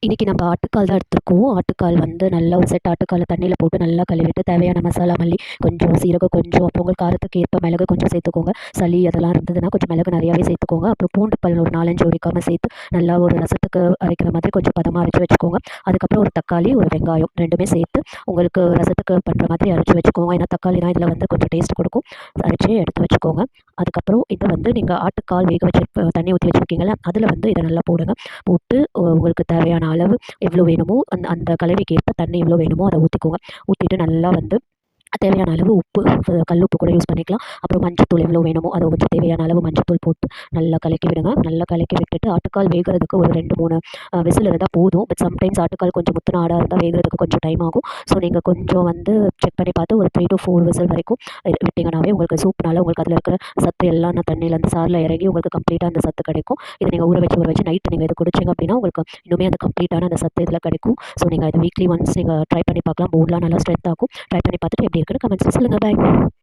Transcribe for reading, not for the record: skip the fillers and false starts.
இன்றைக்கி நம்ம ஆட்டுக்கால் தான் எடுத்துருக்கோம். ஆட்டுக்கால் வந்து நல்லா ஒரு செட் ஆட்டுக்காலை தண்ணியில் போட்டு நல்லா கழுவிட்டு தேவையான மசாலா மல்லி கொஞ்சம் சீரகம் கொஞ்சம் அப்புறம் உங்கள் காரத்துக்கு ஏற்ப மிளகு கொஞ்சம் சேர்த்துக்கோங்க. சளி அதெல்லாம் இருந்ததுன்னா கொஞ்சம் மிளகு நிறையாவே சேர்த்துக்கோங்க. அப்புறம் பூண்டு பல் ஒரு 4-5 உரிக்காமல் சேர்த்து நல்லா ஒரு ரசத்துக்கு அரைக்கிற மாதிரி கொஞ்சம் பதமாக அரைச்சி வச்சுக்கோங்க. அதுக்கப்புறம் ஒரு தக்காளி ஒரு வெங்காயம் ரெண்டுமே சேர்த்து உங்களுக்கு ரசத்துக்கு பண்ணுற மாதிரி அரைச்சி வச்சுக்கோங்க. ஏன்னா தக்காளி தான் இதில் வந்து கொஞ்சம் டேஸ்ட் கொடுக்கும். அரைச்சி எடுத்து வச்சுக்கோங்க. அதுக்கப்புறம் இதை வந்து நீங்கள் ஆட்டுக்கால் வேக வச்சு தண்ணி ஊற்றி வச்சுருக்கீங்களா அதில் வந்து இதை நல்லா போடுங்க. போட்டு உங்களுக்கு தேவையான அளவு எவ்வளோ வேணுமோ அந்த கலவைக்கு ஏற்ப தண்ணி எவ்வளோ வேணுமோ அதை ஊற்றிக்கோங்க. ஊற்றிட்டு நல்லா வந்து தேவையான அளவு உப்பு, கல் உப்பு கூட யூஸ் பண்ணிக்கலாம். அப்புறம் மஞ்சத்தூள் எவ்வளோ வேணுமோ அதை கொஞ்சம் தேவையான அளவு மஞ்சத்தூள் போட்டு நல்லா கலக்கி விடுங்க. நல்லா கலக்கி விட்டுட்டு ஆட்டுக்கால் வேகிறதுக்கு ஒரு 2-3 விசில் இருந்தால் போதும். பட் சம்டைம்ஸ் ஆட்டுக்கால் கொஞ்சம் முத்தின ஆடாக இருந்தால் வேகிறதுக்கு கொஞ்சம் டைம் ஆகும். ஸோ நீங்கள் கொஞ்சம் வந்து செக் பண்ணி பார்த்து ஒரு 3 to 4 விசில் வரைக்கும் விட்டிங்கனாவே உங்களுக்கு சூப்னால உங்களுக்கு அதில் இருக்கிற சத்து எல்லாம் அந்த தண்ணியில் அந்த சாரில் இறங்கி உங்களுக்கு கம்ப்ளீட்டாக அந்த சத்து கிடைக்கும். இதை நீங்கள் ஊற வச்சு நைட்டு நீங்கள் இது குடிச்சிங்க அப்படின்னா உங்களுக்கு இன்னுமே அந்த கம்ப்ளீட்டான அந்த சத்து இதில் கிடைக்கும். ஸோ நீங்கள் இது வீக்லி ஒன்ஸ் நீங்கள் ட்ரை பண்ணி பார்க்கலாம். போன்லாம் நல்லா ஸ்ட்ரென்த் ஆகும். ட்ரை பண்ணி பார்த்துட்டு எப்படி இருக்குன்னு கமெண்ட்ஸில் சொல்லுங்கள். பாய்.